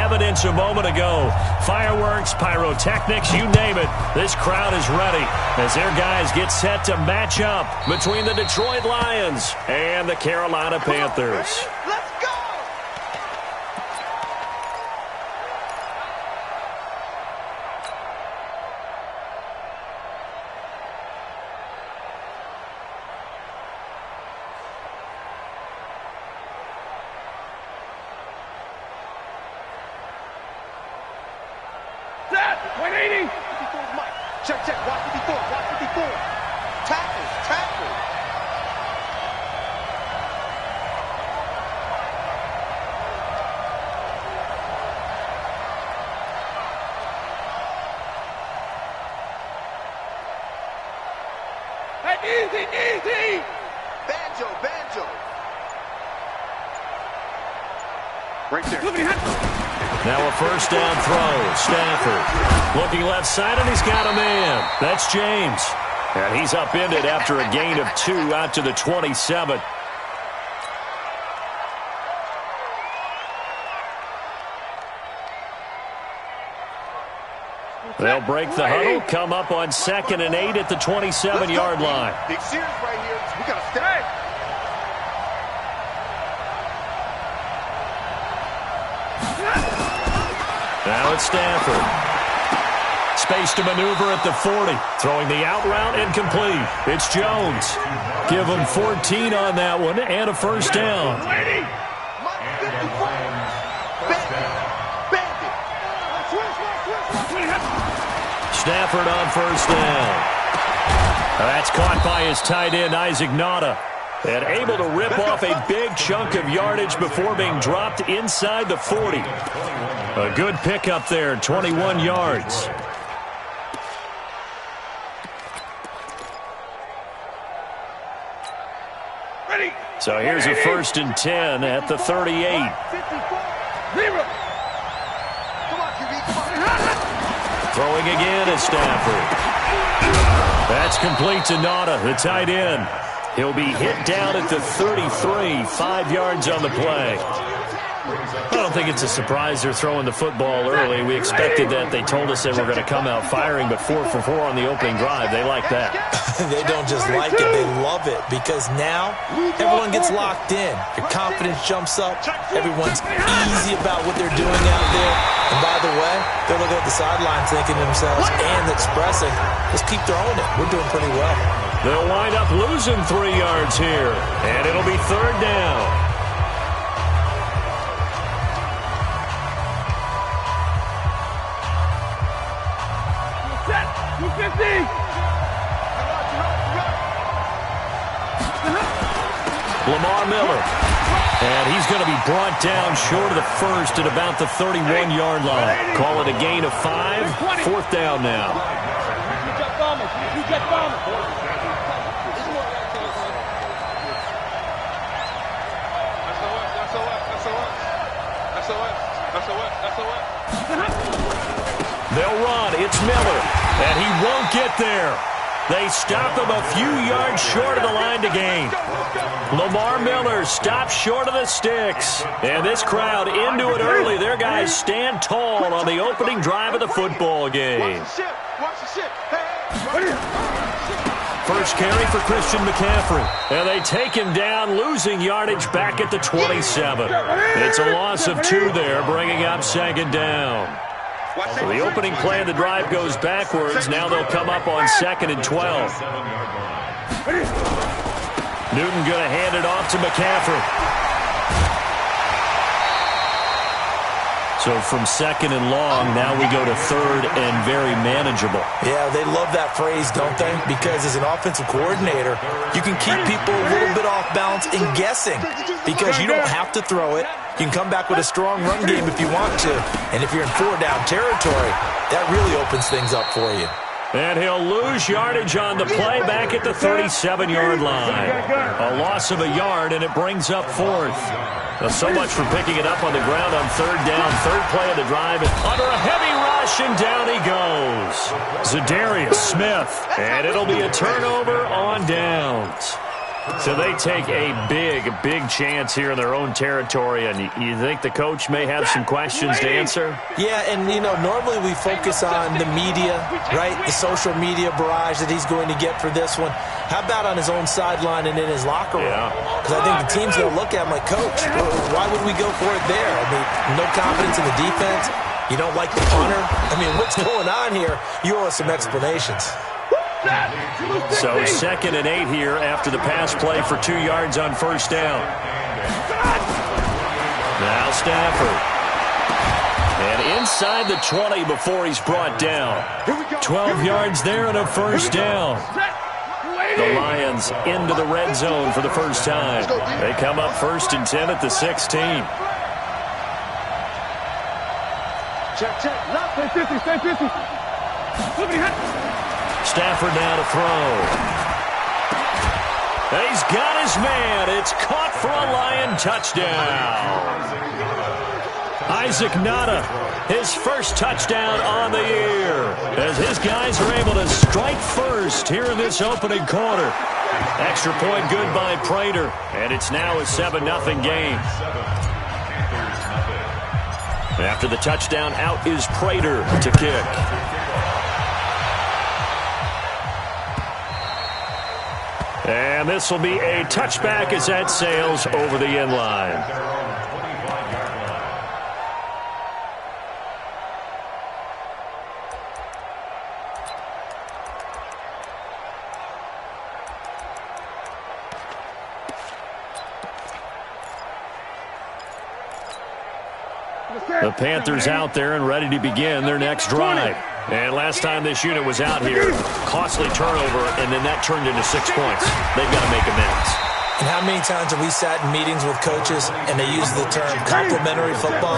evidence a moment ago. Fireworks, pyrotechnics, you name it. This crowd is ready as their guys get set to match up between the Detroit Lions and the Carolina Panthers. Let's go! Set! 180! Check, check. Watch 54. Watch 54. Tackle, tackle. Hey, easy, easy! Banjo, banjo. Right there. Now a first down throw. Stafford looking left side, and he's got a man. That's James. And he's upended after a gain of 2 out to the 27. They'll break the huddle, come up on 2nd and 8 at the 27-yard line. Big series right here. We got to stay. Now it's Stafford. Space to maneuver at the 40. Throwing the out route incomplete. It's Jones. Give him 14 on that one and a first down. Stafford on first down. That's caught by his tight end, Isaac Nauta. And able to rip off a big chunk of yardage before being dropped inside the 40. A good pickup there, 21 yards. Ready! So here's a 1st and 10 at the 38. Zero! Throwing again is Stafford. That's complete to Nauta, the tight end. He'll be hit down at the 33, 5 yards on the play. I don't think it's a surprise they're throwing the football early. We expected that. They told us they were going to come out firing, but 4 for 4 on the opening drive. They like that. They don't just like it, they love it, because now everyone gets locked in. Your confidence jumps up. Everyone's easy about what they're doing out there. And by the way, they're looking at the sideline thinking to themselves and expressing, let's keep throwing it. We're doing pretty well. They'll wind up losing 3 yards here, and it'll be 3rd down. Lamar Miller. And he's going to be brought down short of the first at about the 31-yard line. Call it a gain of 5. 4th down now. They'll run. It's Miller. And he won't get there. They stop him a few yards short of the line to gain. Lamar Miller stops short of the sticks. And this crowd into it early. Their guys stand tall on the opening drive of the football game. First carry for Christian McCaffrey. And they take him down, losing yardage back at the 27. It's a loss of 2 there, bringing up 2nd down. So the opening play of the drive goes backwards. Now they'll come up on 2nd and 12. Newton going to hand it off to McCaffrey. So from 2nd and long, now we go to 3rd and very manageable. Yeah, they love that phrase, don't they? Because as an offensive coordinator, you can keep people a little bit off balance and guessing. Because you don't have to throw it. You can come back with a strong run game if you want to. And if you're in 4-down territory, that really opens things up for you. And he'll lose yardage on the play back at the 37-yard line. A loss of a yard, and it brings up 4th. Now, so much for picking it up on the ground on 3rd down. 3rd play of the drive. Under a heavy rush, and down he goes. Zadarius Smith. And it'll be a turnover on downs. So they take a big chance here in their own territory, and you think the coach may have some questions to answer? Yeah, and, normally we focus on the media, right, the social media barrage that he's going to get for this one. How about on his own sideline and in his locker room? Because I think the team's going to look at him like, Coach, why would we go for it there? I mean, no confidence in the defense. You don't like the punter? I mean, what's going on here? You owe us some explanations. So 2nd and 8 here after the pass play for 2 yards on first down. Now Stafford. And inside the 20 before he's brought down. 12 yards there and a first down. The Lions into the red zone for the first time. They come up 1st and 10 at the 16. Check. Stay 50. Stafford now to throw. He's got his man. It's caught for a Lion touchdown. Isaac Nada, his first touchdown on the year, as his guys are able to strike first here in this opening quarter. Extra point good by Prater, and it's now a 7-0 game. After the touchdown, out is Prater to kick. And this will be a touchback as that sails over the end line. The Panthers out there and ready to begin their next drive. And last time this unit was out here, costly turnover, and then that turned into 6 points. They've got to make amends. And how many times have we sat in meetings with coaches and they use the term complementary football?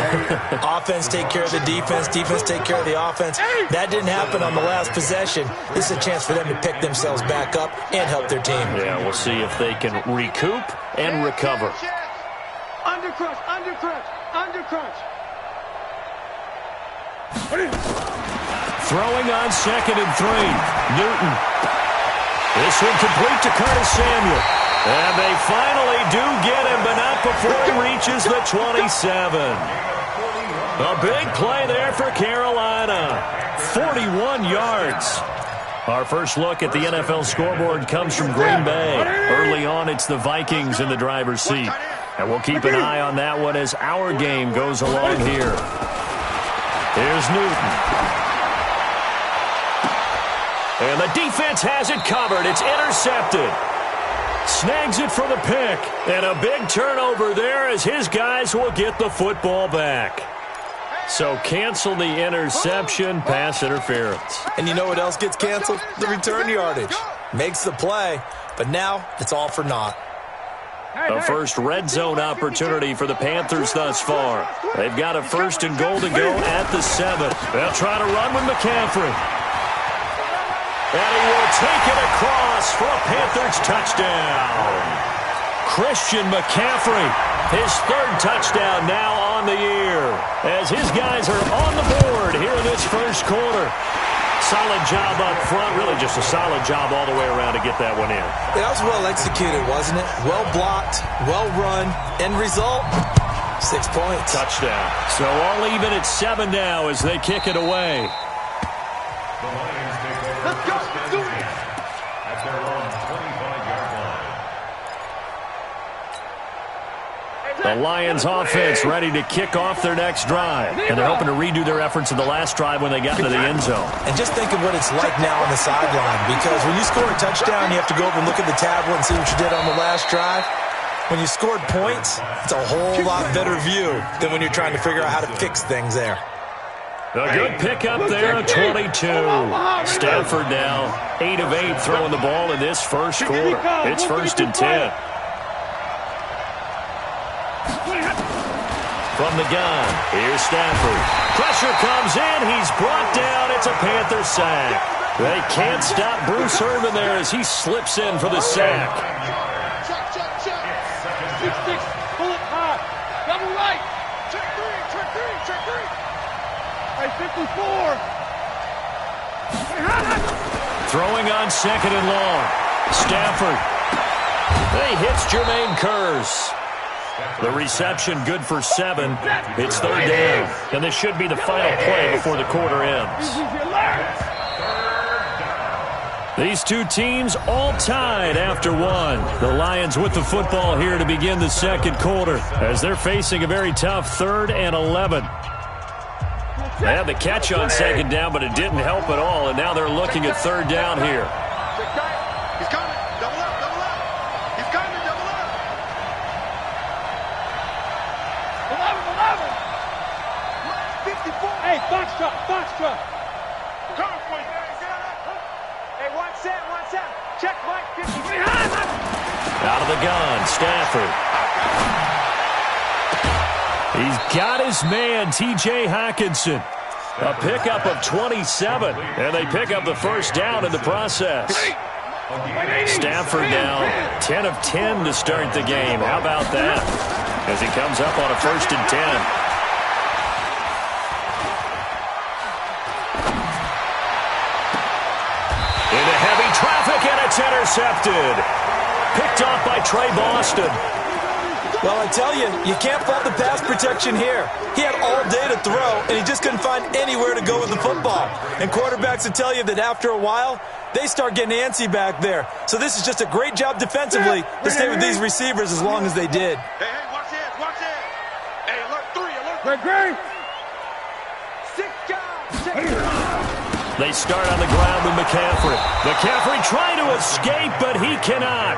Offense take care of the defense, defense take care of the offense. That didn't happen on the last possession. This is a chance for them to pick themselves back up and help their team. Yeah, we'll see if they can recoup and recover. Undercrunch. Throwing on 2nd and 3. Newton. This one complete to Curtis Samuel. And they finally do get him, but not before he reaches the 27. A big play there for Carolina. 41 yards. Our first look at the NFL scoreboard comes from Green Bay. Early on, it's the Vikings in the driver's seat. And we'll keep an eye on that one as our game goes along here. Here's Newton. And the defense has it covered. It's intercepted. Snags it for the pick. And a big turnover there as his guys will get the football back. So cancel the interception, pass interference. And you know what else gets canceled? The return yardage. Makes the play, but now it's all for naught. A first red zone opportunity for the Panthers thus far. They've got a 1st and goal to go at the 7. They'll try to run with McCaffrey. And he will take it across for a Panthers touchdown. Christian McCaffrey, his 3rd touchdown now on the year, as his guys are on the board here in this first quarter. Solid job up front, really just a solid job all the way around to get that one in. That was well executed, wasn't it? Well blocked, well run. End result, 6 points. Touchdown. So all even at 7 now as they kick it away. Let's go. Do it. At their own 25-yard line. The Lions offense ready to kick off their next drive. And they're hoping to redo their efforts in the last drive when they got into the end zone. And just think of what it's like now on the sideline, because when you score a touchdown, you have to go over and look at the tablet and see what you did on the last drive. When you scored points, it's a whole lot better view than when you're trying to figure out how to fix things there. A good pickup there, 22. Stafford now 8 of 8 throwing the ball in this first quarter. It's 1st and 10. From the gun, here's Stafford. Pressure comes in. He's brought down. It's a Panther sack. They can't stop Bruce Irvin there as he slips in for the sack. Check. 6-6. Pull it high. Double right. Check three. Hey, 54. Throwing on 2nd and long. Stafford. He hits Jermaine Curse. The reception good for 7. It's third down. And this should be the final play before the quarter ends. These two teams all tied after 1. The Lions with the football here to begin the second quarter as they're facing a very tough 3rd and 11. They had the catch on second down, but it didn't help at all, and now they're looking at third down here. He's coming. Double up, double up. He's coming, double up. 11. Hey, box truck. Coming for you. Hey, one set. Check, Mike. 50. Out of the gun, Stafford. He's got his man, T.J. Hockenson. A pickup of 27, and they pick up the first down in the process. Stafford now 10 of 10 to start the game. How about that? As he comes up on a 1st and 10. Into heavy traffic, and it's intercepted. Picked off by Trey Boston. Well, I tell you, you can't fault the pass protection here. He had all day to throw, and he just couldn't find anywhere to go with the football. And quarterbacks will tell you that after a while, they start getting antsy back there. So this is just a great job defensively to stay with these receivers as long as they did. Hey, watch this. Hey, alert 3, alert 3. Great. 6 guys. They start on the ground with McCaffrey. McCaffrey trying to escape, but he cannot.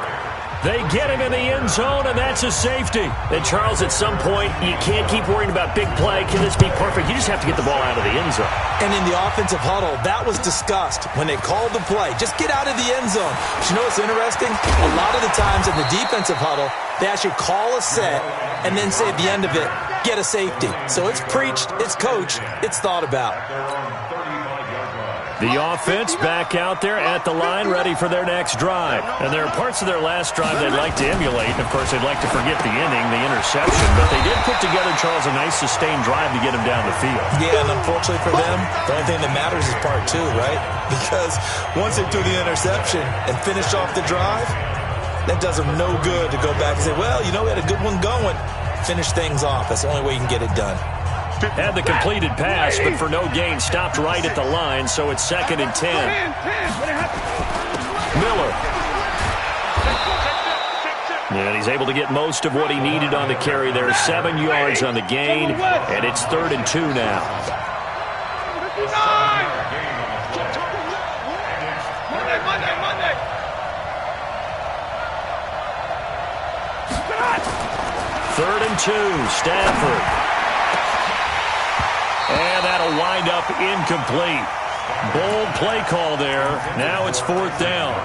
They get him in the end zone, and that's a safety. And, Charles, at some point, you can't keep worrying about big play. Can this be perfect? You just have to get the ball out of the end zone. And in the offensive huddle, that was discussed when they called the play. Just get out of the end zone. But you know what's interesting? A lot of the times in the defensive huddle, they actually call a set and then say at the end of it, get a safety. So it's preached, it's coached, it's thought about. The offense back out there at the line, ready for their next drive. And there are parts of their last drive they'd like to emulate. And, of course, they'd like to forget the inning, the interception. But they did put together, Charles, a nice sustained drive to get him down the field. Yeah, and unfortunately for them, the only thing that matters is part 2, right? Because once they threw the interception and finished off the drive, that does them no good to go back and say, well, you know, we had a good one going. Finish things off. That's the only way you can get it done. Had the completed pass, but for no gain, stopped right at the line, so it's 2nd and 10. Miller. And he's able to get most of what he needed on the carry there. 7 yards on the gain, and it's 3rd and 2 now. Monday. 3rd and 2, Stafford. And that'll wind up incomplete. Bold play call there. Now it's 4th down.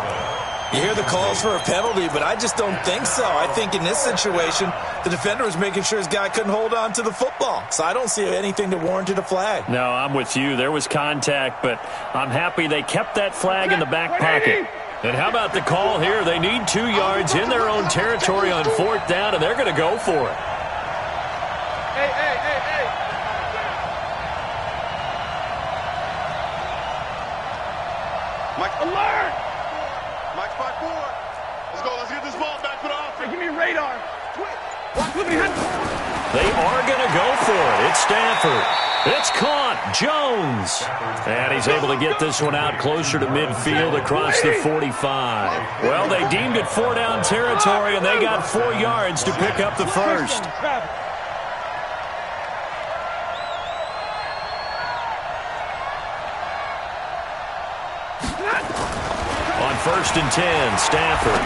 You hear the calls for a penalty, but I just don't think so. I think in this situation, the defender was making sure his guy couldn't hold on to the football. So I don't see anything that warranted a flag. No, I'm with you. There was contact, but I'm happy they kept that flag in the back pocket. And how about the call here? They need 2 yards in their own territory on 4th down, and they're going to go for it. Hey. Mike, Alert! Mike, 5-4. Let's get this ball back to the offense. Give me radar. They are going to go for it. It's Stafford. It's caught. Jones. And he's able to get this one out closer to midfield across the 45. Well, they deemed it 4-down territory, and they got 4 yards to pick up the first. On 1st and 10, Stafford.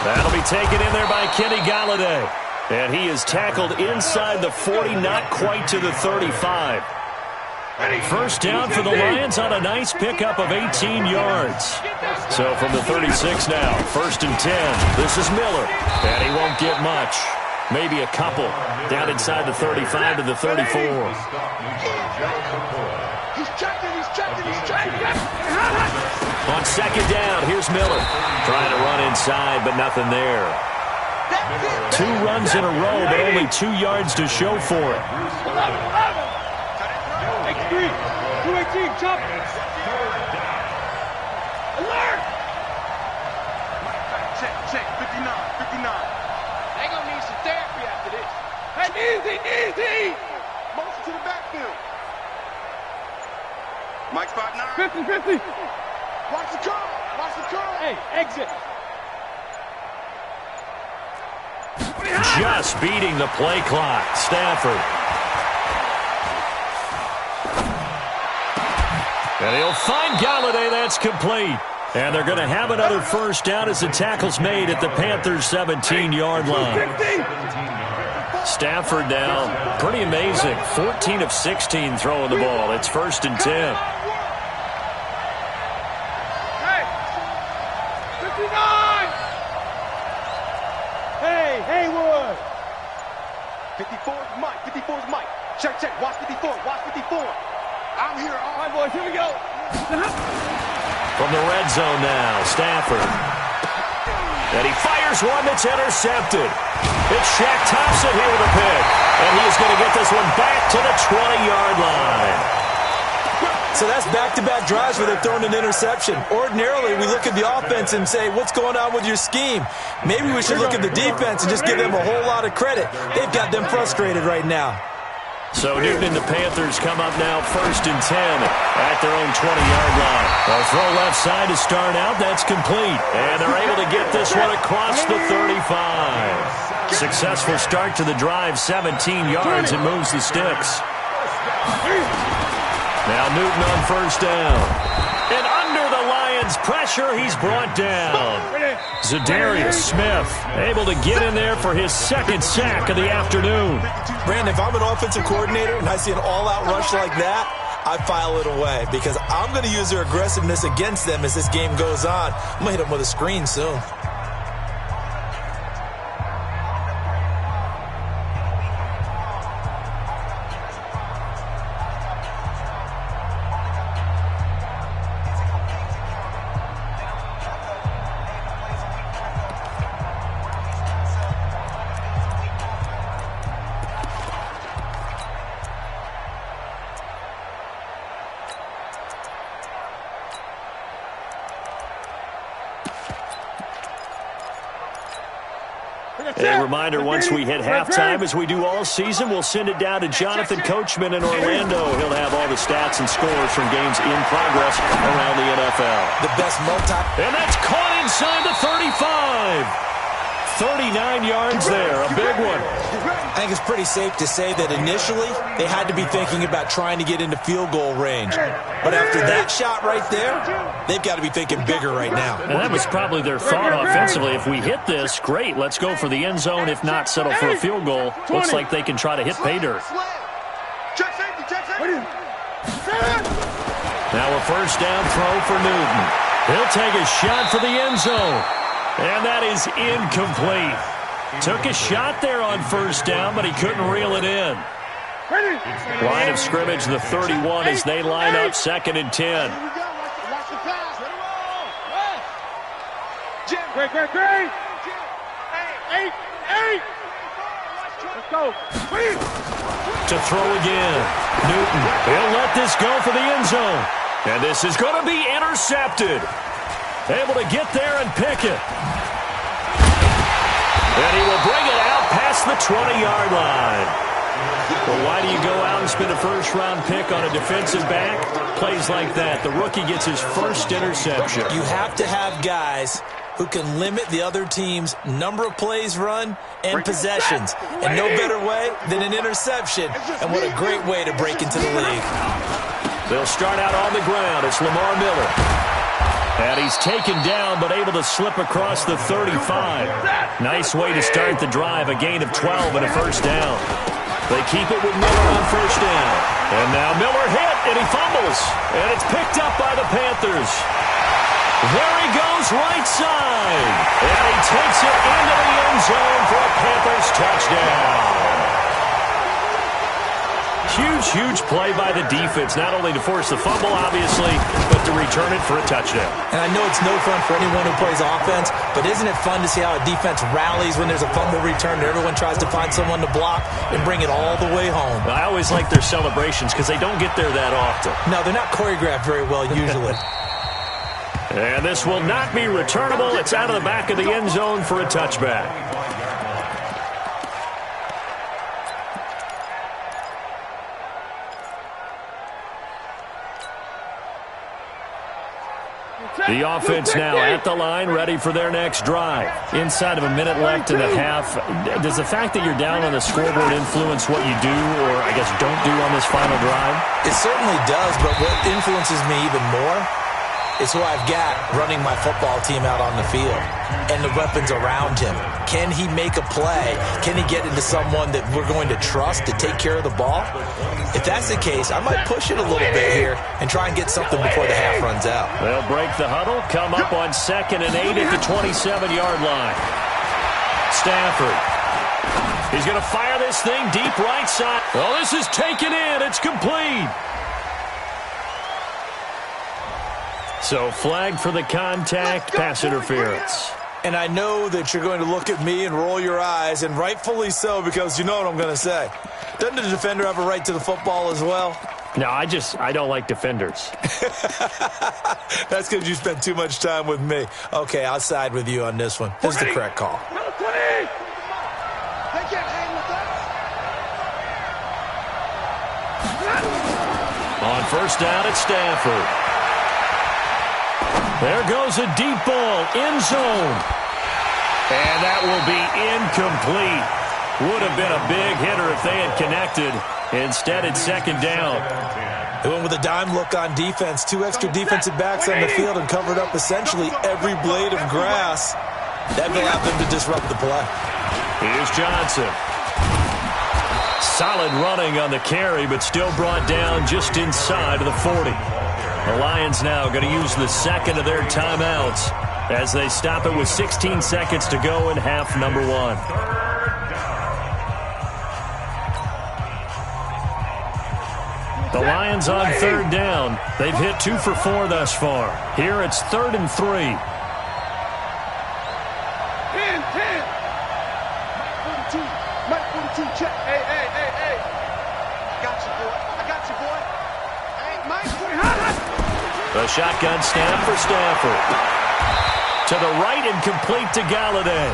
That'll be taken in there by Kenny Galladay. And he is tackled inside the 40, not quite to the 35. First down for the Lions on a nice pickup of 18 yards. So from the 36 now, 1st and 10. This is Miller. And he won't get much. Maybe a couple. Down inside the 35 to the 34. He's checking. On 2nd down, here's Miller. Trying to run inside, but nothing there. 2 runs in a row, but only 2 yards to show for it. 3, 218, jump. Alert! check. 59, 59. They gonna need some therapy after this. Hey, easy! Motion to the backfield. Mike spot 9. 50. Watch the curl. Hey, exit. Just beating the play clock. Stafford. And he'll find Galladay. That's complete. And they're going to have another first down as the tackle's made at the Panthers' 17-yard line. Stafford now, pretty amazing. 14 of 16 throwing the ball. It's 1st and 10. Hey, 59. Hey, Haywood. 54 is Mike. Check. Watch 54. I'm here. All right, boys, here we go. From the red zone now, Stafford. And he fires one that's intercepted. It's Shaq Thompson here with a pick. And he's going to get this one back to the 20-yard line. So that's back-to-back drives where they're throwing an interception. Ordinarily, we look at the offense and say, what's going on with your scheme? Maybe we should look at the defense and just give them a whole lot of credit. They've got them frustrated right now. So Newton and the Panthers come up now 1st and 10 at their own 20-yard line. A throw left side to start out. That's complete. And they're able to get this one across the 35. Successful start to the drive, 17 yards, and moves the sticks. Now Newton on 1st down. And under the Lions' pressure, he's brought down. Zadarius Smith able to get in there for his 2nd sack of the afternoon. Brandon, if I'm an offensive coordinator and I see an all-out rush like that, I file it away because I'm going to use their aggressiveness against them as this game goes on. I'm going to hit them with a screen soon. A reminder, once we hit halftime, as we do all season, we'll send it down to Jonathan Coachman in Orlando. He'll have all the stats and scores from games in progress around the NFL. The best And that's caught inside the 35. 39 yards there, a big one. I think it's pretty safe to say that initially they had to be thinking about trying to get into field goal range. But after that shot right there, they've got to be thinking bigger right now. And that was probably their thought offensively. If we hit this, great, let's go for the end zone. If not, settle for a field goal. Looks like they can try to hit pay dirt. Check safety. Now a 1st down throw for Newton. He'll take a shot for the end zone. And that is incomplete. Took a shot there on 1st down, but he couldn't reel it in. Line of scrimmage, the 31 as they line up 2nd and 10. Here we go. Watch the pass. Great. 8. Let's go. To throw again. Newton, he'll let this go for the end zone. And this is going to be intercepted. Able to get there and pick it. And he will bring it out past the 20-yard line. Well, why do you go out and spend a 1st-round pick on a defensive back? Plays like that. The rookie gets his 1st interception. You have to have guys who can limit the other team's number of plays run and possessions. And no better way than an interception. And what a great way to break into the league. They'll start out on the ground. It's Lamar Miller. And he's taken down, but able to slip across the 35. Nice way to start the drive. A gain of 12 and a 1st down. They keep it with Miller on 1st down. And now Miller hit, and he fumbles. And it's picked up by the Panthers. There he goes, right side. And he takes it into the end zone for a Panthers touchdown. Huge play by the defense, not only to force the fumble, obviously, but to return it for a touchdown. And I know it's no fun for anyone who plays offense, but isn't it fun to see how a defense rallies when there's a fumble return and everyone tries to find someone to block and bring it all the way home? I always like their celebrations because they don't get there that often. No, they're not choreographed very well usually. And this will not be returnable. It's out of the back of the end zone for a touchback. The offense now at the line, ready for their next drive. Inside of a minute left in the half, does the fact that you're down on the scoreboard influence what you do, or I guess don't do on this final drive? It certainly does, but what influences me even more is who I've got running my football team out on the field and the weapons around him. Can he make a play? Can he get into someone that we're going to trust to take care of the ball? If that's the case, I might push it a little bit here and try and get something before the half runs out. They'll break the huddle, come up on 2nd and 8 at the 27-yard line. Stafford. He's going to fire this thing deep right side. Oh, this is taken in. It's complete. So flag for the contact, pass interference. And I know that you're going to look at me and roll your eyes, and rightfully so, because you know what I'm going to say. Doesn't the defender have a right to the football as well? No, I don't like defenders. That's because you spent too much time with me. Okay, I'll side with you on this one. This is the correct call. They can't hang with us. On first down, it's Stafford. There goes a deep ball, end zone. And that will be incomplete. Would have been a big hitter if they had connected. Instead, it's 2nd down. They went with a dime look on defense. 2 extra defensive backs on the field and covered up essentially every blade of grass. That allowed them to disrupt the play. Here's Johnson. Solid running on the carry, but still brought down just inside of the 40. The Lions now going to use the second of their timeouts as they stop it with 16 seconds to go in half number 1. The Lions on 3rd down. They've hit 2 for 4 thus far. Here it's 3rd and 3. 10. Mike 42, check. Hey. I got you, boy. Hey, Mike 40. The shotgun snap for Stafford. To the right and complete to Galladay.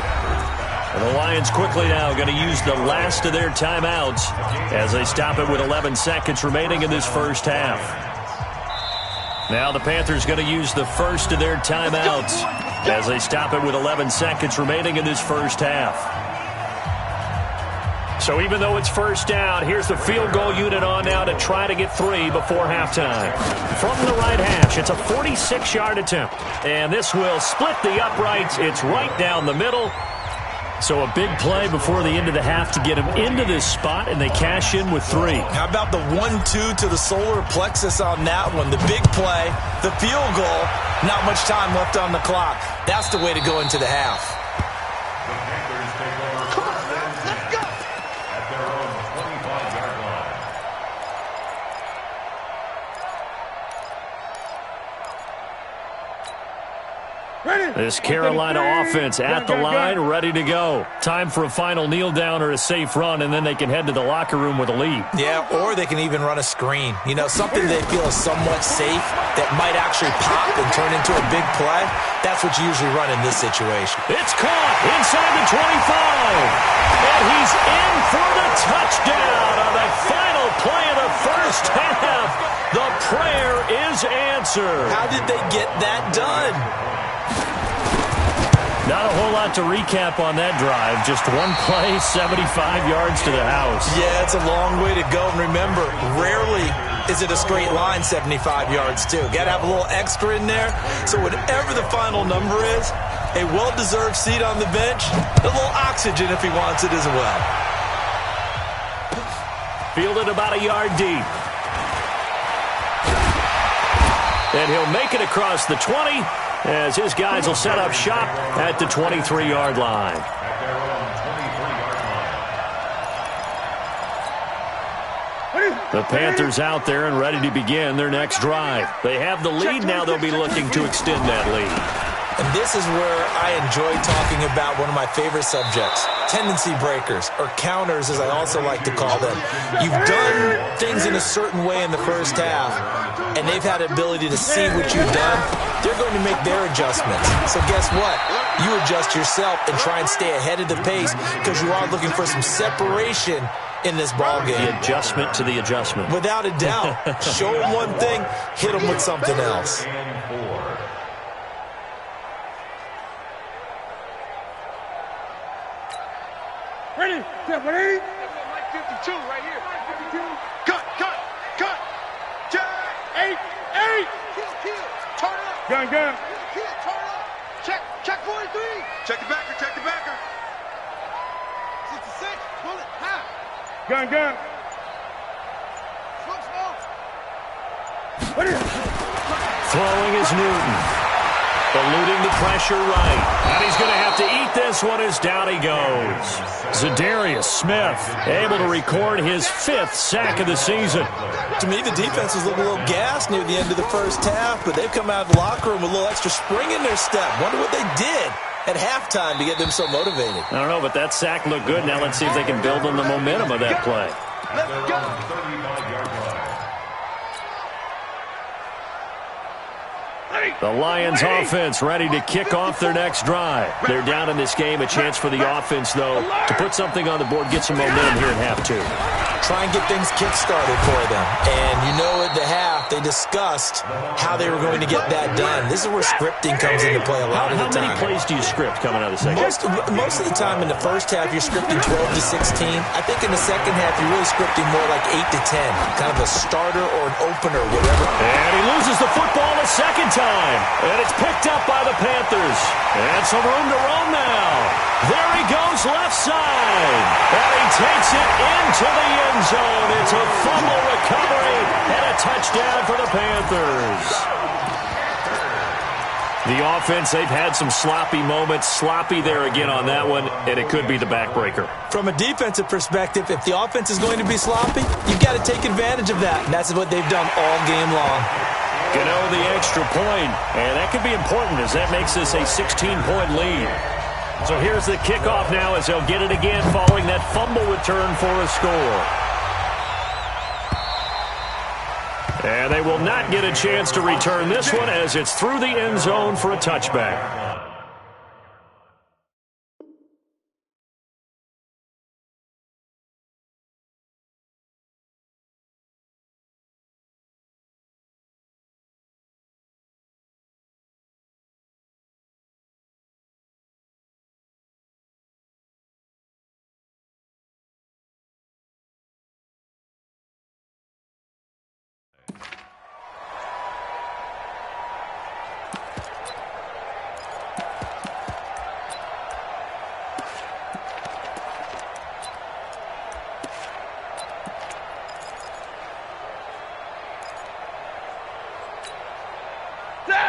And the Lions quickly now going to use the last of their timeouts as they stop it with 11 seconds remaining in this first half. Now the Panthers going to use the first of their timeouts as they stop it with 11 seconds remaining in this first half. So even though it's first down, here's the field goal unit on now to try to get 3 before halftime. From the right hash, it's a 46-yard attempt. And this will split the uprights. It's right down the middle. So a big play before the end of the half to get him into this spot, and they cash in with 3. How about the 1-2 to the solar plexus on that one? The big play, the field goal, not much time left on the clock. That's the way to go into the half. This Carolina offense at the line, ready to go. Time for a final kneel down or a safe run, and then they can head to the locker room with a lead. Yeah, or they can even run a screen. You know, something they feel is somewhat safe that might actually pop and turn into a big play. That's what you usually run in this situation. It's caught inside the 25. And he's in for the touchdown on the final play of the first half. The prayer is answered. How did they get that done? Not a whole lot to recap on that drive. Just one play, 75 yards to the house. Yeah, it's a long way to go. And remember, rarely is it a straight line 75 yards, too. Got to have a little extra in there. So whatever the final number is, a well-deserved seat on the bench, a little oxygen if he wants it as well. Fielded about a yard deep. And he'll make it across the 20. As his guys will set up shop at the 23-yard line. The Panthers out there and ready to begin their next drive. They have the lead now. They'll be looking to extend that lead. And this is where I enjoy talking about one of my favorite subjects, tendency breakers, or counters as I also like to call them. You've done things in a certain way in the first half, and they've had the ability to see what you've done. They're going to make their adjustments. So guess what? You adjust yourself and try and stay ahead of the pace because you are looking for some separation in this ball game. The adjustment to the adjustment. Without a doubt. Show them one thing, hit them with something else. Ready? Ready? Mike 52 right here. Cut. Jack. 8. Kill. Turn up. Gun. Kill. Turn up. Check 43. Check the backer. 66. Pull it. High. Gun. Slow. Ready? Throwing is Newton. Eluding the pressure right. And he's going to have to eat this one as down he goes. Zadarius Smith able to record his 5th sack of the season. To me, the defense was looking a little gassed near the end of the first half, but they've come out of the locker room with a little extra spring in their step. Wonder what they did at halftime to get them so motivated. I don't know, but that sack looked good. Now let's see if they can build on the momentum of that play. Let's go. The Lions offense ready to kick off their next drive. They're down in this game. A chance for the offense, though, to put something on the board, get some momentum here in half 2. Try and get things kick-started for them. And you know at the half, they discussed how they were going to get that done. This is where scripting comes into play a lot of the time. How many plays do you script coming out of the second? Most of the time in the first half, you're scripting 12 to 16. I think in the second half, you're really scripting more like 8 to 10. Kind of a starter or an opener, whatever. And he loses the football a second time. And it's picked up by the Panthers. And some room to run now. There he goes left side. And he takes it into the end zone. It's a fumble recovery and a touchdown for the Panthers. The offense, they've had some sloppy moments. Sloppy there again on that one, and it could be the backbreaker. From a defensive perspective, if the offense is going to be sloppy, you've got to take advantage of that. And that's what they've done all game long. Gano the extra point, and that could be important as that makes this a 16-point lead. So here's the kickoff now as they'll get it again following that fumble return for a score. And they will not get a chance to return this one as it's through the end zone for a touchback.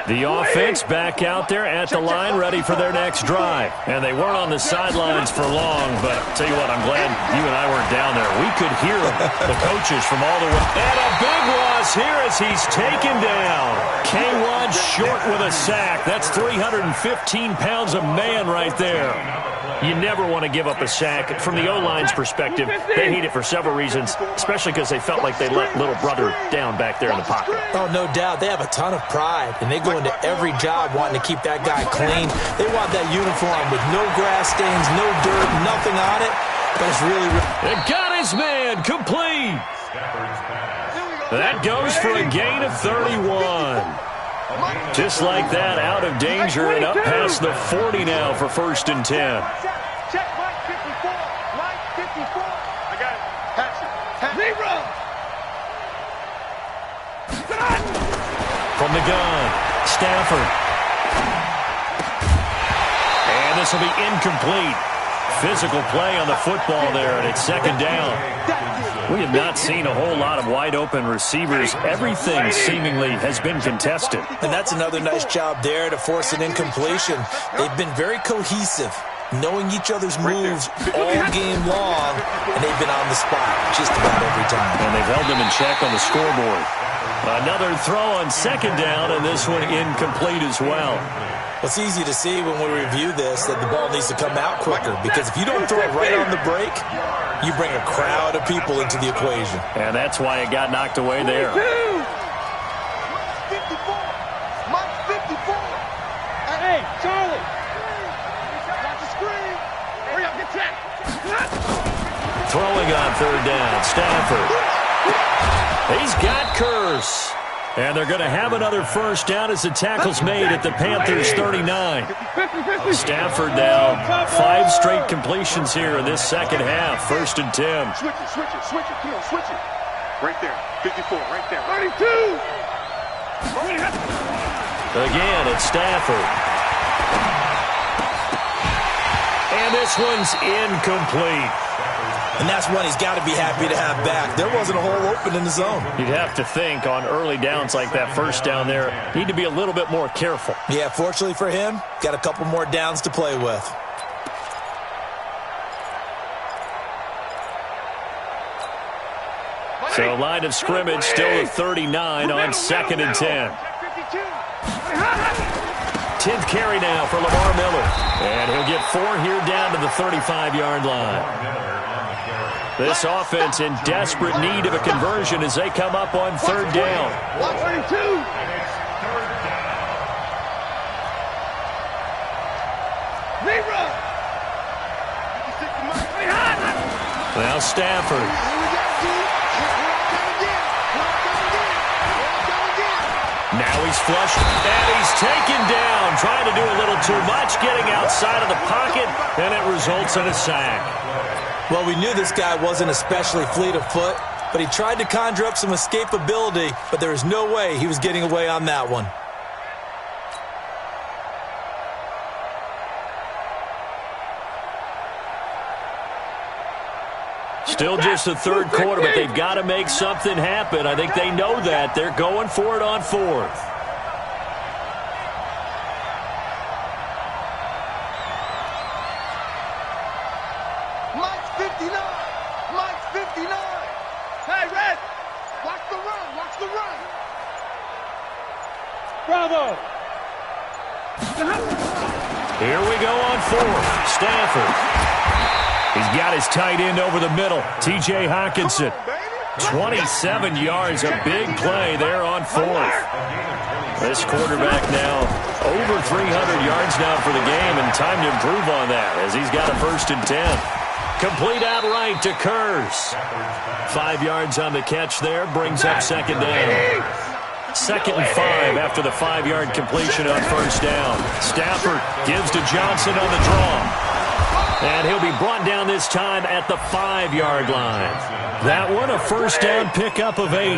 The offense back out there at the line, ready for their next drive. And they weren't on the sidelines for long, but I'll tell you what, I'm glad you and I weren't down there. We could hear the coaches from all the way. And a big loss here as he's taken down. K1 short with a sack. That's 315 pounds of man right there. You never want to give up a sack. From the O-line's perspective, they hate it for several reasons, especially because they felt like they let little brother down back there in the pocket. Oh, no doubt. They have a ton of pride, and they go into every job wanting to keep that guy clean. They want that uniform with no grass stains, no dirt, nothing on it, but it's really... They got his man complete. That goes for a gain of 31. Just like that, out of danger and up past the 40 now for 1st and 10. Check Mike 54. Mike 54. I got it. Pass it. Zero. From the gun, Stafford. And this will be incomplete. Physical play on the football there, and it's 2nd down. We have not seen a whole lot of wide-open receivers. Everything seemingly has been contested. And that's another nice job there to force an incompletion. They've been very cohesive, knowing each other's moves all game long, and they've been on the spot just about every time. And they've held them in check on the scoreboard. Another throw on second down, and this one incomplete as well. It's easy to see when we review this that the ball needs to come out quicker, because if you don't throw it right on the break, you bring a crowd of people into the equation. And that's why it got knocked away there. 54. Mike 54. Hey, Charlie. Watch the screen. Hurry up, get checked. Throwing on third down, Stafford. He's got Curse. And they're going to have another first down as the tackle's made at the Panthers' 39. Stafford now 5 straight completions here in this second half. 1st and 10. Switch it. Come on, switch it. Right there. 54, right there. 32. Again, it's Stafford. And this one's incomplete. And that's one he's got to be happy to have back. There wasn't a hole open in the zone. You'd have to think on early downs like that first down there, need to be a little bit more careful. Yeah, fortunately for him, got a couple more downs to play with. So line of scrimmage still at 39 on 2nd and 10. 10th carry now for Lamar Miller. And he'll get 4 here down to the 35-yard line. This offense in desperate need of a conversion as they come up on 3rd down. 32. Now Stafford. Now he's flushed, and he's taken down. Trying to do a little too much, getting outside of the pocket, and it results in a sack. Well, we knew this guy wasn't especially fleet of foot, but he tried to conjure up some escapability, but there was no way he was getting away on that one. Still just the 3rd quarter, but they've got to make something happen. I think they know that. They're going for it on 4th. Mike's 59. Mike's 59. Hey, Red. Watch the run. Watch the run. Bravo. Here we go on 4th. Stafford. He's got his tight end over the middle, T.J. Hockenson. 27 yards, a big play there on 4th. This quarterback now over 300 yards now for the game, and time to improve on that as he's got a 1st and 10. Complete outright to Kurz. 5 yards on the catch there, brings up 2nd down. 2nd and 5 after the 5-yard completion on 1st down. Stafford gives to Johnson on the draw. And he'll be brought down this time at the 5-yard line. That one a 1st down pickup of 8.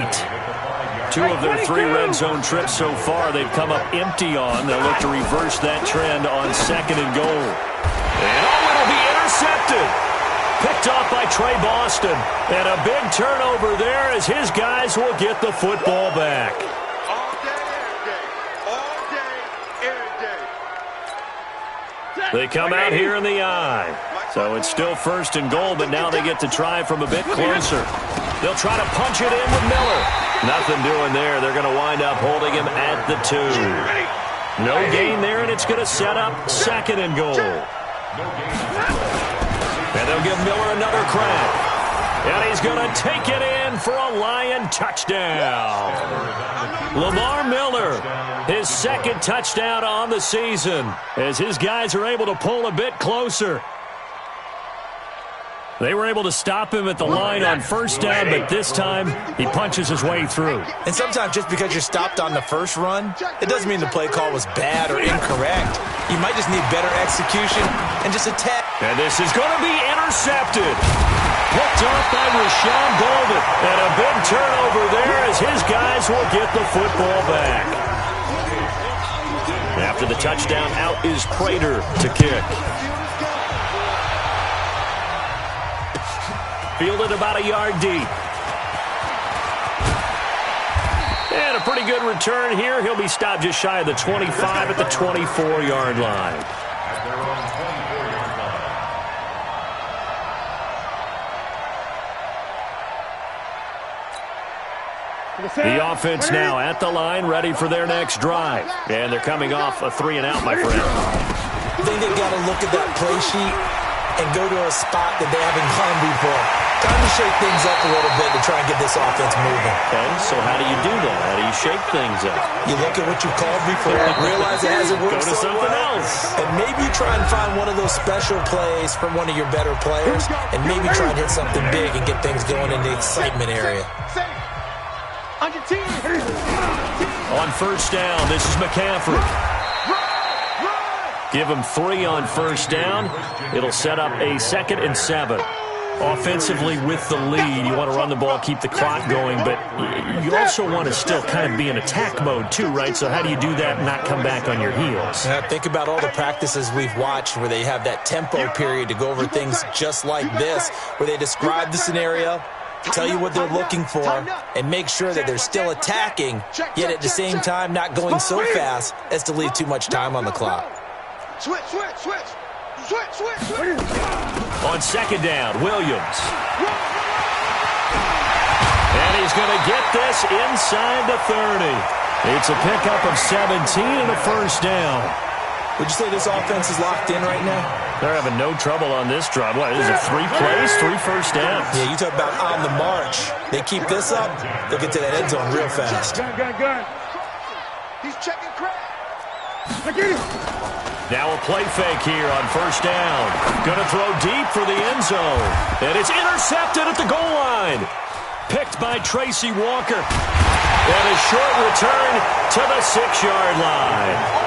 2 of their 3 red zone trips so far they've come up empty on. They'll look to reverse that trend on 2nd and goal. And it'll be intercepted. Picked off by Trey Boston. And a big turnover there as his guys will get the football back. All day, every day. All day, every day. They come out here in the eye. So it's still 1st and goal, but now they get to try from a bit closer. They'll try to punch it in with Miller. Nothing doing there. They're going to wind up holding him at the 2. No gain there, and it's going to set up 2nd and goal. And they'll give Miller another crack. And he's going to take it in for a Lion touchdown. Lamar Miller, his 2nd touchdown on the season, as his guys are able to pull a bit closer. They were able to stop him at the line on 1st down, but this time he punches his way through. And sometimes just because you're stopped on the first run, it doesn't mean the play call was bad or incorrect. You might just need better execution and just attack. And this is going to be intercepted. Picked off by Rashawn Bolden. And a big turnover there as his guys will get the football back. After the touchdown, out is Prater to kick. Fielded about a yard deep. And a pretty good return here. He'll be stopped just shy of the 25 at the 24-yard line. The offense now at the line, ready for their next drive. And they're coming off a 3-and-out, my friend. I think they've got to look at that play sheet and go to a spot that they haven't gone before. Time to shake things up a little bit to try and get this offense moving. Okay, so how do you do that? How do you shake things up? You look at what you called before, realize it hasn't worked Go to so something well, else. and maybe you try and find one of those special plays from one of your better players, and maybe try and hit something big and get things going in the excitement area. On your team. On first down, this is McCaffrey. Give him 3 on first down. It'll set up a 2nd and 7. Offensively with the lead, you want to run the ball, keep the clock going, but you also want to still kind of be in attack mode too, right? So how do you do that and not come back on your heels? Yeah, think about all the practices we've watched where they have that tempo period to go over things just like this, where they describe the scenario, tell you what they're looking for, and make sure that they're still attacking, yet at the same time not going so fast as to leave too much time on the clock. Switch. On second down, Williams. And he's going to get this inside the 30. It's a pickup of 17 and a first down. Would you say this offense is locked in right now? They're having no trouble on this drive. What, is it 3 plays, 3 first downs? Yeah, you talk about on the march. They keep this up, they'll get to that end zone real fast. Gun. He's checking crack. I get him. Now a play fake here on first down. Going to throw deep for the end zone. And it's intercepted at the goal line. Picked by Tracy Walker. And a short return to the 6-yard line.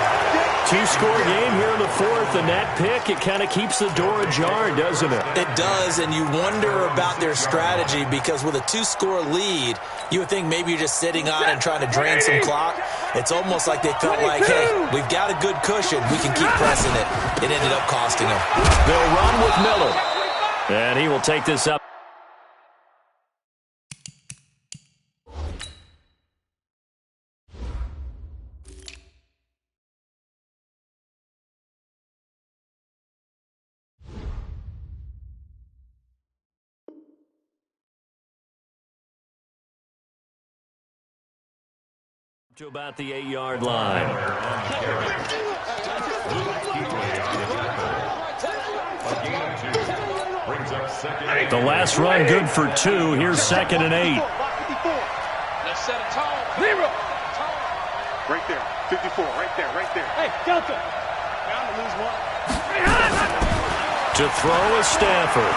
2-score game here in the 4th, and that pick, it kind of keeps the door ajar, doesn't it? It does, and you wonder about their strategy because with a 2-score lead, you would think maybe you're just sitting on and trying to drain some clock. It's almost like they felt like, hey, we've got a good cushion. We can keep pressing it. It ended up costing them. They'll run with Miller. And he will take this up. To about the 8-yard line. The last run good for 2. Here's 2nd and 8. Let's set a tone. Zero. Right there. 54. Right there. Hey, Delta. Bound to lose one. To throw is Stafford.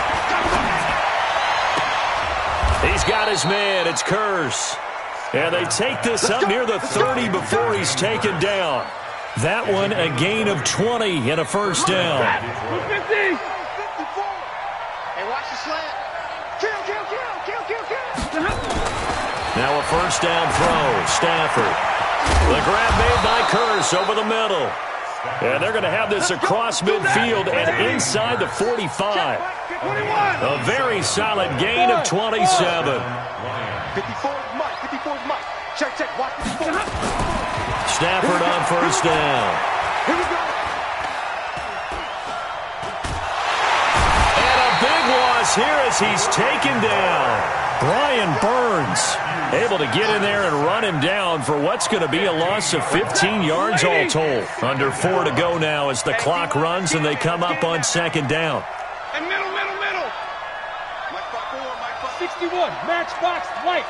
He's got his man. It's Curse. And they take this up near the 30 before he's taken down. That one a gain of 20 and a first down. 50. Hey, watch the slant. Kill. Now a first down throw. Stafford. The grab made by Curse over the middle. And they're going to have this across midfield and inside the 45. A very solid gain of 27. 54 is Mike. Check. Watch the Stafford on first down. Here we go. And a big loss here as he's taken down. Brian Burns able to get in there and run him down for what's going to be a loss of 15 yards all told. Under 4 to go now as the clock runs and they come up on second down. And middle. Mike 61, matchbox, white.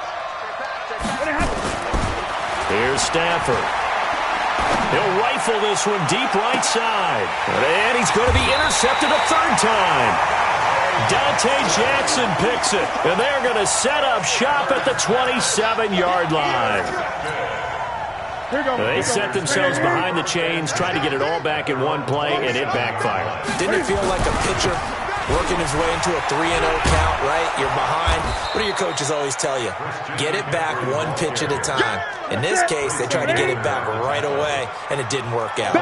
What happened? Here's Stafford. He'll rifle this one deep right side. And he's going to be intercepted a 3rd time. Dante Jackson picks it. And they're going to set up shop at the 27-yard line. They set themselves behind the chains, trying to get it all back in one play, and it backfired. Didn't it feel like a pitcher working his way into a 3-0 count, right? You're behind. What do your coaches always tell you? Get it back one pitch at a time. In this case, they tried to get it back right away, and it didn't work out.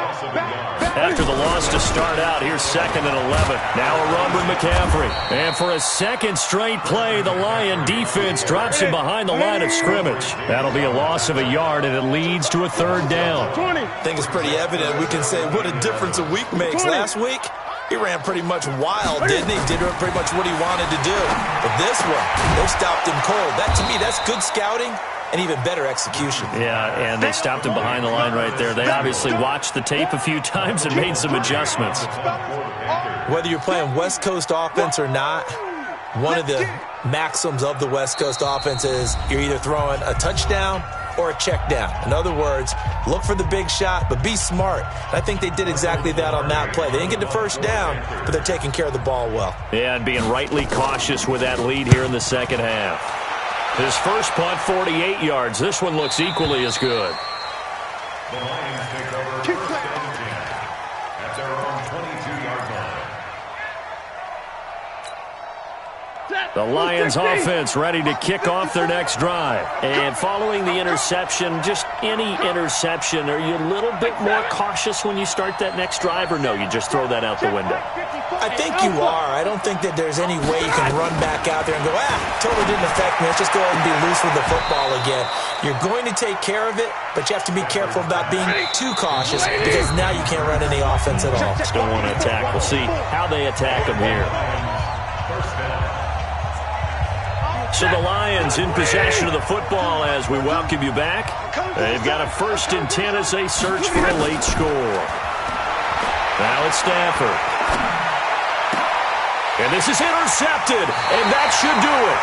After the loss to start out, here's 2nd and 11. Now a run with McCaffrey. And for a second straight play, the Lion defense drops him behind the line of scrimmage. That'll be a loss of a yard, and it leads to a 3rd down. I think it's pretty evident. We can say what a difference a week makes. Last week, he ran pretty much wild, didn't he? Did pretty much what he wanted to do. But this one, they stopped him cold. That, to me, that's good scouting, and even better execution. Yeah, and they stopped him behind the line right there. They obviously watched the tape a few times and made some adjustments. Whether you're playing West Coast offense or not, one of the maxims of the West Coast offense is you're either throwing a touchdown or a check down. In other words, look for the big shot, but be smart. And I think they did exactly that on that play. They didn't get the first down, but they're taking care of the ball well. Yeah, and being rightly cautious with that lead here in the second half. His first punt, 48 yards. This one looks equally as good. The Lions take over first and 10 at their own 22-yard line. The Lions offense ready to kick off their next drive. And following the interception, just any interception, are you a little bit more cautious when you start that next drive, or no, you just throw that out the window? I think you are. I don't think that there's any way you can run back out there and go, totally didn't affect me. Let's just go ahead and be loose with the football again. You're going to take care of it, but you have to be careful about being too cautious because now you can't run any offense at all. Still want to attack. We'll see how they attack them here. So the Lions in possession of the football as we welcome you back. They've got a 1st and 10 as they search for a late score. Now it's Stafford. And this is intercepted, and that should do it.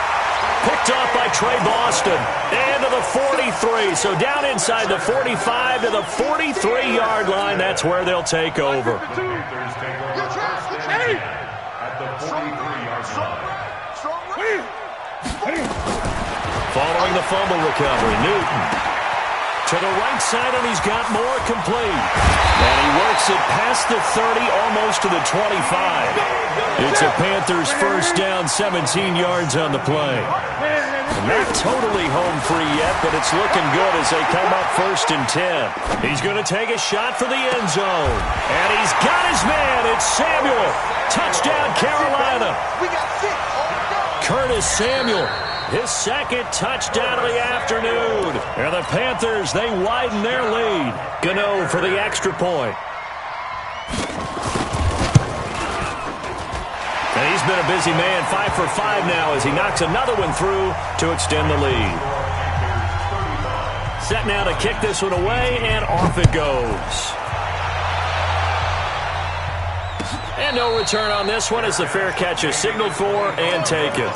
Picked off by Trey Boston. And to the 43. So down inside the 45 to the 43-yard line. That's where they'll take over. At the 43-yard line. Following the fumble recovery, Newton to the right side, and he's got more complete. And he works it past the 30, almost to the 25. It's a Panthers first down, 17 yards on the play. Not totally home free yet, but it's looking good as they come up 1st and 10. He's going to take a shot for the end zone. And he's got his man. It's Samuel. Touchdown, Carolina. Curtis Samuel, his second touchdown of the afternoon. And the Panthers, they widen their lead. Gano for the extra point. And he's been a busy man, 5 for 5 now as he knocks another one through to extend the lead. Set now to kick this one away, and off it goes. And no return on this one as the fair catch is signaled for and taken.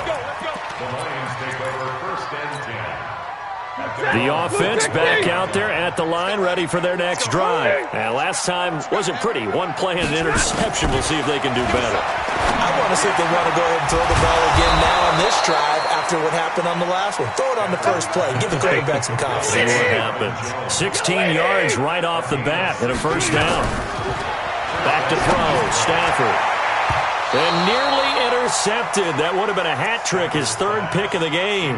The offense back out there at the line, ready for their next drive. And last time wasn't pretty. One play and an interception. We'll see if they can do better. I want to see if they want to go ahead and throw the ball again now on this drive after what happened on the last one. Throw it on the first play. Give the quarterback some confidence. See what happens. 16 yards right off the bat and a first down. Back to throw. Stafford. And nearly intercepted. That would have been a hat trick, his 3rd pick of the game.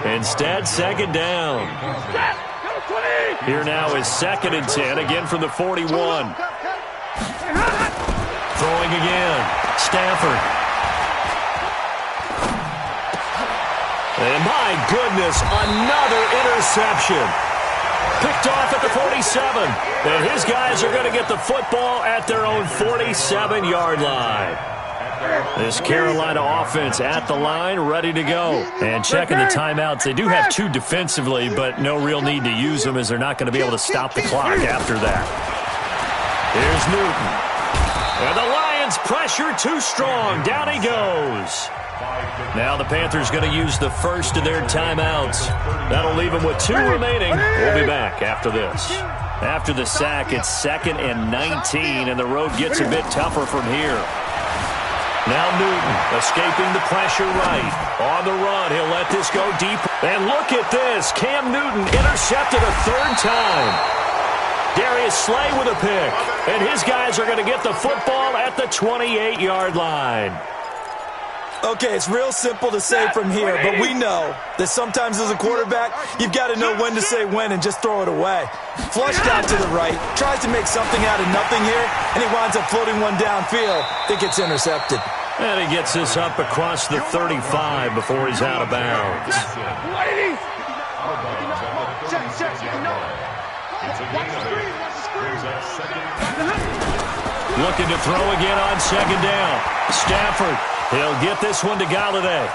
Instead, 2nd down. Here now is 2nd and 10, again from the 41. Throwing again. Stafford. And my goodness, another interception. Picked off at the 47. And his guys are going to get the football at their own 47-yard line. This Carolina offense at the line, ready to go. And checking the timeouts. They do have 2 defensively, but no real need to use them as they're not going to be able to stop the clock after that. Here's Newton. And the Lions pressure too strong. Down he goes. Now the Panthers going to use the first of their timeouts. That'll leave them with 2 remaining. We'll be back after this. After the sack, it's 2nd and 19, and the road gets a bit tougher from here. Now Newton escaping the pressure right. On the run, he'll let this go deep. And look at this. Cam Newton intercepted a 3rd time. Darius Slay with a pick. And his guys are going to get the football at the 28-yard line. Okay, it's real simple to say from here, but we know that sometimes as a quarterback, you've got to know when to say when and just throw it away. Flushed out to the right, tries to make something out of nothing here, and he winds up floating one downfield that gets intercepted. And he gets this up across the 35 before he's out of bounds. Looking to throw again on 2nd down. Stafford. He'll get this one to Galladay.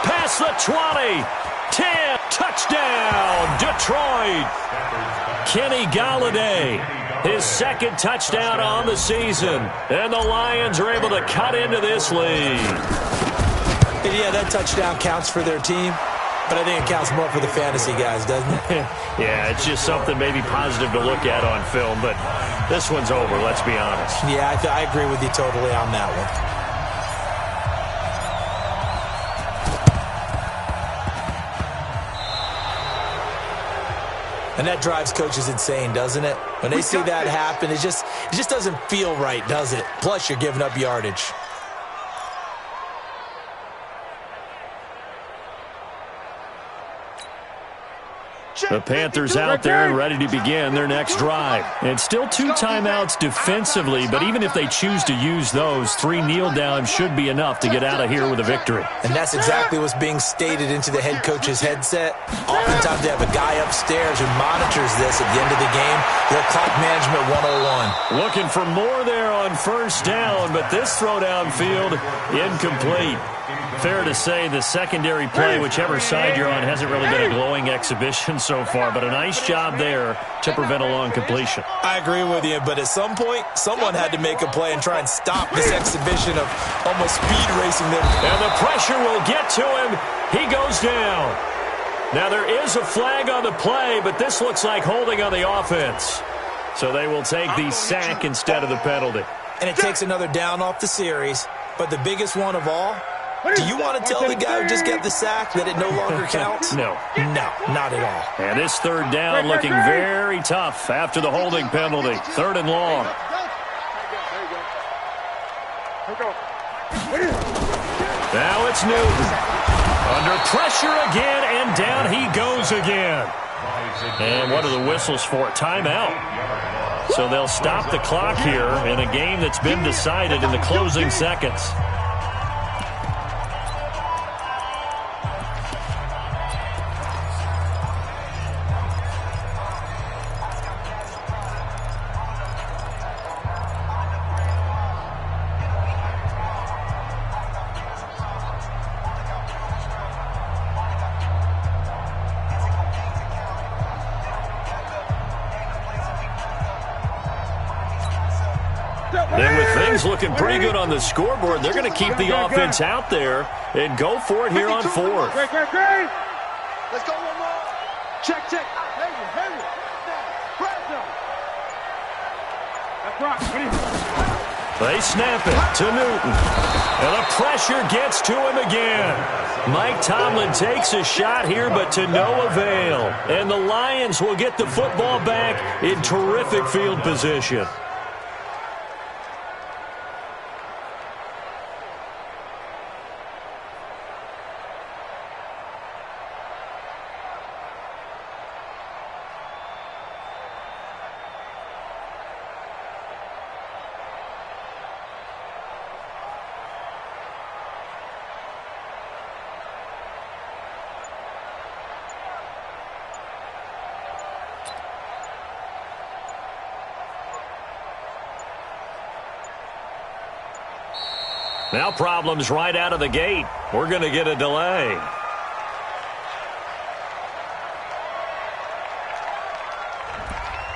Past the 20. 10. Touchdown. Detroit. Kenny Golladay, his second touchdown on the season. And the Lions are able to cut into this lead. And yeah, that touchdown counts for their team, but I think it counts more for the fantasy guys, doesn't it? Yeah, it's just something maybe positive to look at on film, but this one's over, let's be honest. Yeah, I agree with you totally on that one. And that drives coaches insane, doesn't it? When they see that happen, it just doesn't feel right, does it? Plus, you're giving up yardage. The Panthers out there and ready to begin their next drive. And still 2 timeouts defensively, but even if they choose to use those, 3 kneel downs should be enough to get out of here with a victory. And that's exactly what's being stated into the head coach's headset. Oftentimes they have a guy upstairs who monitors this at the end of the game. Their clock management 101. Looking for more there on first down, but this throw downfield incomplete. Fair to say the secondary play, whichever side you're on, hasn't really been a glowing exhibition so far, but a nice job there to prevent a long completion. I agree with you, but at some point, someone had to make a play and try and stop this exhibition of almost speed racing them. And the pressure will get to him. He goes down. Now there is a flag on the play, but this looks like holding on the offense. So they will take the sack instead of the penalty. And it takes another down off the series, but the biggest one of all, do you want to tell the guy who just got the sack that it no longer counts? No. No, not at all. And this third down looking very tough after the holding penalty. 3rd and long. Now it's Newton. Under pressure again, and down he goes again. And what are the whistles for? Timeout. So they'll stop the clock here in a game that's been decided in the closing seconds. Then with things looking pretty good on the scoreboard, they're going to keep the offense out there and go for it here on 4th. Great. Let's go one more. Check. Heavy. That's right. They snap it to Newton. And the pressure gets to him again. Mike Tomlin takes a shot here, but to no avail. And the Lions will get the football back in terrific field position. Now problems right out of the gate. We're going to get a delay.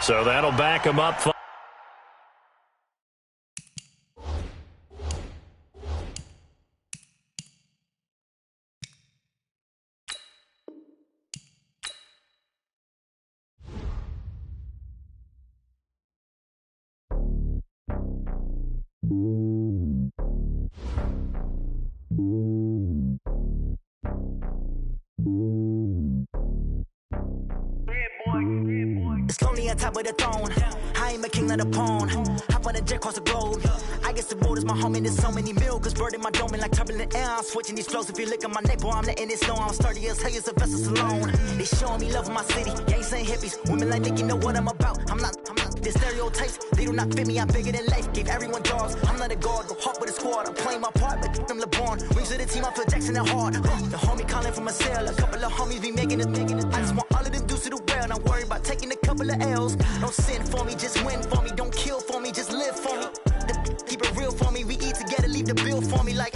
So that'll back him up. It's lonely on top of the throne. I am a king of the pawn. Hop on a jet across the globe. I guess the world is my home and there's so many milk. Bird in my dome and like turbulent air. I'm switching these flows. If you look at my neck, boy, I'm letting it snow. I'm sturdy as hell as a vessel alone. They showing me love in my city. Gangs and hippies. Women like Nick, you know what I'm about. I'm not the stereotypes. They do not fit me. I'm bigger than life. Gave everyone jobs. I'm not a guard. Go hard with a squad. I'm playing my part, but them LeBron. Rings of the team. I feel Jackson and hard. The homie calling from a cell. A couple of homies be making it. I just want all of them dudes to do well. Not worry about taking a couple of L's. Don't sin for me, just win for me. Don't kill for me, just live for me. Keep it real for me. We eat together, leave the bill for me like.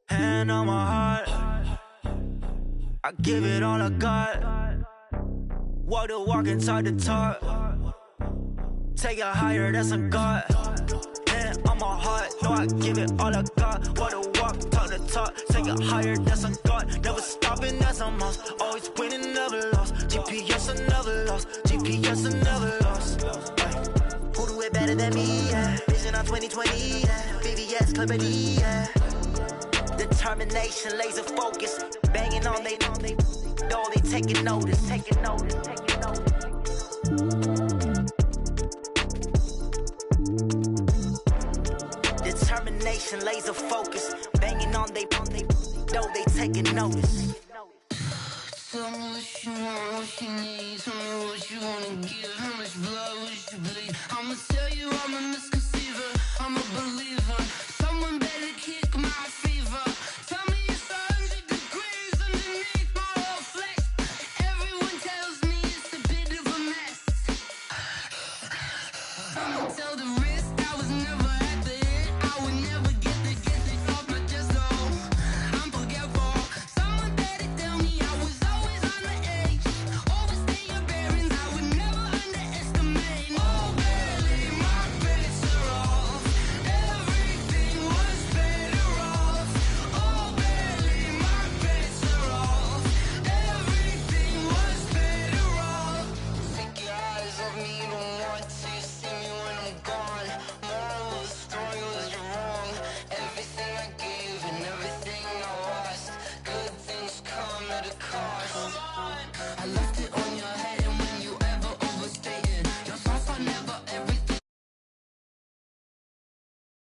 Hand on my heart, I give it all I got. Walk the walk and talk the talk. Take it higher, that's a God. Hand on my heart, know I give it all I got. Walk the walk, talk the talk. Take it higher, that's a God. Never stopping, that's a must. Always winning, never lost. GPS, I never lost. GPS, I never lost. Who do it better than me? Yeah. Vision on 2020. Yeah. VVS, Clarity. Yeah. Determination, laser focus. Banging on they know they taking notice. Taking notice. Taking notice. Determination, laser focus. Banging on they know they taking notice. Tell me what you want, what you need. Tell me what you wanna give. How much blood would you bleed? I'ma tell you I'm a misconceiver. I'm a believer.